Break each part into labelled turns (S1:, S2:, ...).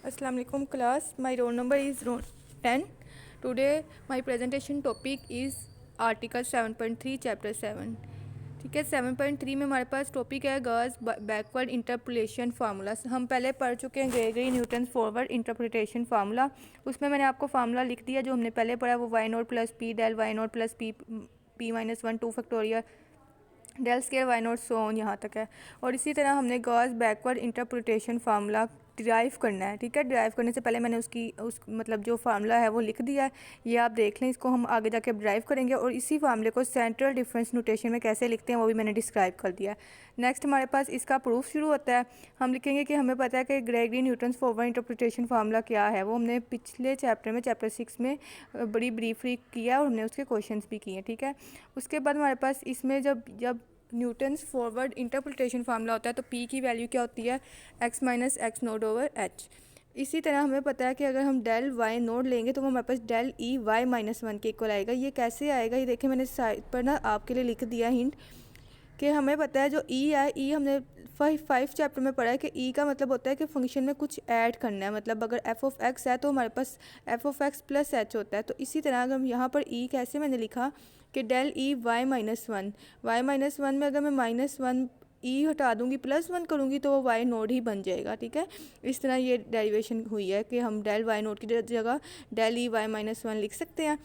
S1: Assalamu alaikum class. My roll number is 10. Today my presentation topic is Article 7.3 Chapter 7. ठीक है, 7.3 में हमारे पास topic है गॉस बैकवर्ड इंटरपोलेशन फार्मूला। हम पहले पढ़ चुके हैं Gregory Newton forward interpretation formula. उसमें मैंने आपको फार्मूला लिख दिया जो हमने पहले पढ़ा, वो y naught plus p del y naught plus p minus 1 2 factorial del square y naught so on यहाँ तक है। और इसी तरह हमने Gauss backward interpretation formula derive करना है। ठीक है, डिराइव करने से पहले मैंने उस मतलब जो फार्मूला है वो लिख दिया है, ये आप देख लें। इसको हम आगे जाके डिराइव करेंगे और इसी फार्मूले को सेंट्रल डिफरेंस नोटेशन में कैसे लिखते हैं वो भी मैंने डिस्क्राइब कर दिया है। नेक्स्ट हमारे पास इसका प्रूफ शुरू होता है। हम लिखेंगे कि हमें पता है कि Gregory Newton forward interpretation formula क्या है। वो हमने पिछले चैप्टर में चैप्टर 6 में बड़ी ब्रीफली किया और हमने उसके क्वेश्चन भी किए। ठीक है, उसके बाद हमारे पास इसमें जब न्यूटन्स फॉरवर्ड इंटरप्रिटेशन फार्मूला होता है तो पी की वैल्यू क्या होती है, x minus x note over H. इसी तरह हमें पता है कि अगर हम डेल वाई नोट लेंगे तो वो हमारे पास डेल ई वाई माइनस 1 के इक्वल आएगा। ये कैसे आएगा, ये देखिए मैंने साइड पर ना आपके लिए लिख दिया हिंट कि हमें पता है जो ई है, ई हमने 5 चैप्टर में पढ़ा है कि ई का मतलब होता है कि फंक्शन में कुछ ऐड करना है। मतलब अगर एफ ऑफ एक्स है तो हमारे पास f of x plus h होता है। तो इसी तरह अगर हम यहाँ पर ई कैसे मैंने लिखा कि del e y minus 1, y minus 1 में अगर मैं माइनस 1 ई हटा दूंगी प्लस 1 करूँगी तो वो वाई नोड ही बन जाएगा। ठीक है, इस तरह ये डेरिवेशन हुई है कि हम डेल वाई नोड की जगह डेल ई वाई माइनस 1 लिख सकते हैं।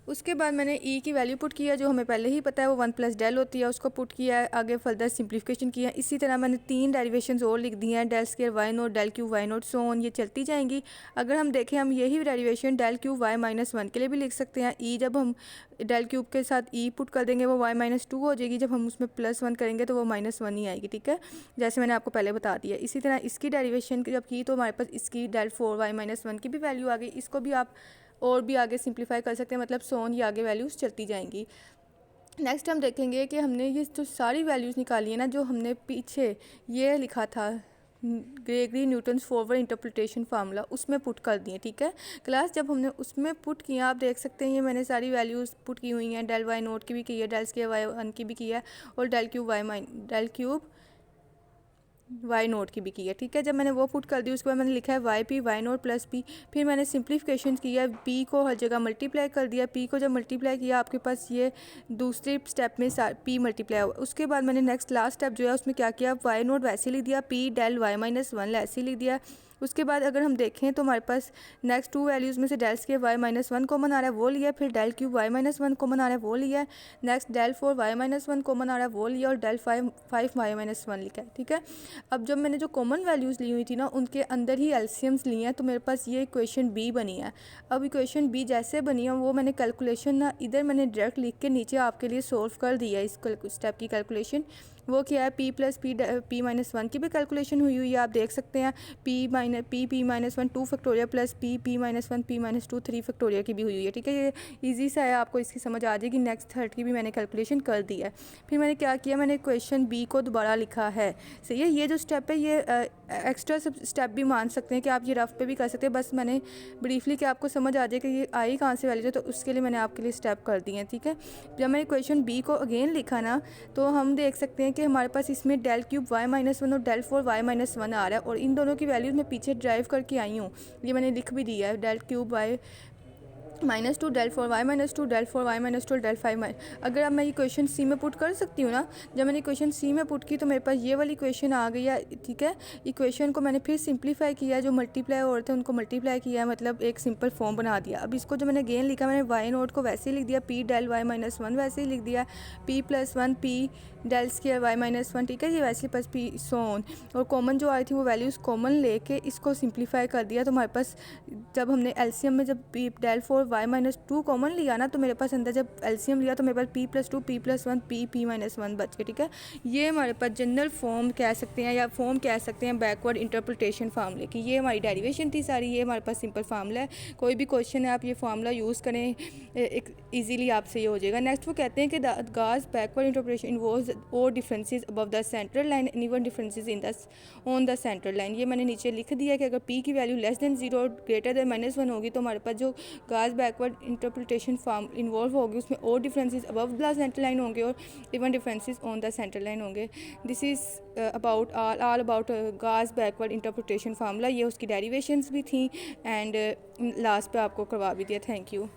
S1: उसके बाद मैंने ई की वैल्यू पुट किया जो हमें पहले ही पता है, वो 1 प्लस डेल होती है, उसको पुट किया है। आगे फर्दर सिंप्लीफिकेशन किया। इसी तरह मैंने 3 डेरिवेशंस और लिख दिए हैं, del square y naught del cube y naught so on, ये चलती जाएंगी। अगर हम देखें हम यही derivation del cube y minus 1 के लिए भी लिख सकते हैं। ई जब हम डेल क्यूब के साथ ई पुट कर देंगे वो वाई माइनस 2 हो जाएगी, जब हम उसमें प्लस 1 करेंगे तो वो माइनस 1 ही आएगी। ठीक है, जैसे मैंने आपको पहले बता दिया। इसी तरह इसकी डेरिवेशन जब की तो हमारे पास इसकी डेल 4 वाई माइनस 1 की भी वैल्यू आ गई। इसको भी आप और भी आगे सिंप्लीफाई कर सकते हैं, मतलब सोन ये आगे वैल्यूज़ चलती जाएंगी। नेक्स्ट हम देखेंगे कि हमने ये जो सारी वैल्यूज़ निकाली है ना, जो हमने पीछे ये लिखा था Gregory Newton's forward interpretation formula, उसमें पुट कर दिए। ठीक है क्लास, जब हमने उसमें पुट किया आप देख सकते हैं ये मैंने सारी वैल्यूज़ पुट की हुई हैं। डेल वाई नोट की भी की है, डेल स्केयर वाई 1 की भी की है और डेल क्यूब वाई नोट की भी की है। ठीक है, जब मैंने वो पुट कर दी उसके बाद मैंने लिखा है y p y naught plus p. फिर मैंने सिंप्लीफिकेशन किया, पी को हर जगह मल्टीप्लाई कर दिया। पी को जब मल्टीप्लाई किया आपके पास ये दूसरे स्टेप में पी मल्टीप्लाई हुआ। उसके बाद मैंने नेक्स्ट लास्ट स्टेप जो है उसमें क्या किया, वाई नोट वैसे लिख दिया, पी डेल वाई माइनस 1 ऐसे लिख दिया। उसके बाद अगर हम देखें तो हमारे पास नेक्स्ट 2 वैल्यूज़ में से del square y minus 1 common आ रहा है वो लिया, फिर del cube y minus 1 common आ रहा है वो लिया, next del 4 y minus 1 common आ रहा है वो लिया और डेल 5 वाई माइनस 1 लिखा है। ठीक है, अब जब मैंने जो कॉमन वैल्यूज़ ली हुई थी ना उनके अंदर ही एलसीएम्स लिए हैं तो मेरे पास ये इक्वेशन बी बनी है। अब इक्वेशन बी जैसे बनी है वो मैंने कैलकुलेशन ना इधर मैंने डायरेक्ट लिख के नीचे आपके लिए सोल्व कर दिया। इस स्टेप की कैलकुलेशन वो क्या है, पी प्लस पी माइनस 1 की भी कैलकुलेशन हुई हुई है, आप देख सकते हैं। P minus 1 2 factorial plus p minus 1 p minus 2 3 factorial की भी हुई है। ठीक है, ये ईजी सा है, आपको इसकी समझ आ जाएगी। नेक्स्ट थर्ड की भी मैंने कैलकुलेशन कर दी है। फिर मैंने क्या किया, मैंने क्वेश्चन बी को दोबारा लिखा है। सही है, ये जो स्टेप है ये एक्स्ट्रा स्टेप भी मान सकते हैं कि आप ये रफ पे भी कर सकते हैं। बस मैंने ब्रीफली कि आपको समझ आ जाए कि ये आई कहाँ से वैल्यू है तो उसके लिए मैंने आपके लिए स्टेप कर दिए हैं। ठीक है, जब मैंने क्वेश्चन बी को अगेन लिखा ना तो हम देख सकते हैं कि हमारे पास इसमें डेल क्यूब वाई माइनस 1 और डेल 4 वाई माइनस 1 आ रहा है और इन दोनों की वैल्यूज़ मैं पीछे ड्राइव करके आई हूँ। ये मैंने लिख भी दिया है, del cube y minus 2 del 4 y minus 2 del 4 y minus 2 del 5 अगर अब मैं ये क्वेश्चन सी में पुट कर सकती हूँ ना, जब मैंने क्वेश्चन सी में पुट की तो मेरे पास ये वाली इक्वेशन आ गई है। ठीक है, इक्वेशन को मैंने फिर सिंप्लीफाई किया, जो मल्टीप्लाई हो रहे थे उनको मल्टीप्लाई किया, मतलब एक सिंपल फॉर्म बना दिया। अब इसको जो मैंने गेन लिखा मैंने वाई नोट को वैसे ही लिख दिया, पी डेल वाई माइनस 1 वैसे ही लिख दिया, p plus 1 p del square y minus 1। ठीक है, ये वैसे प्लस पी सोन और कॉमन जो आई थी वो वैल्यूज़ कॉमन लेके इसको सिंप्लीफाई कर दिया। तो हमारे पास जब हमने एलसीएम में जब p del 4 y minus 2 common लिया ना तो मेरे पास अंदर जब एलसीएम लिया तो मेरे पास p plus 2 p plus 1 p minus 1 बच गए। ठीक है, ये हमारे पास जनरल फॉर्म कह सकते हैं या फॉर्म कह सकते हैं बैकवर्ड इंटरप्रिटेशन फार्मूले की। ये हमारी डेरिवेशन थी सारी, ये हमारे पास सिंपल फार्मूला है। कोई भी क्वेश्चन है आप ये फार्मूला यूज़ करें, एक इजीली आपसे ये हो जाएगा। नेक्स्ट वो कहते हैं कि द गाज बैकवर्ड इंटरप्रिटेशन इन्वॉल्व्स और differences above the central line and even differences in the on the central line. ये मैंने नीचे लिख दिया कि अगर पी की वैल्यू लेस देन 0 और ग्रेटर देन -1 होगी तो हमारे पास जो गाज बैकवर्ड इंटरप्रिटेशन फॉर्म इन्वॉल्व होगी उसमें और differences above the central line होंगे और even differences on the central line होंगे। This is about all about Gauss backward interpretation formula. ये उसकी डेरिवेशंस भी थी एंड लास्ट पे आपको करवा भी दिया। Thank you.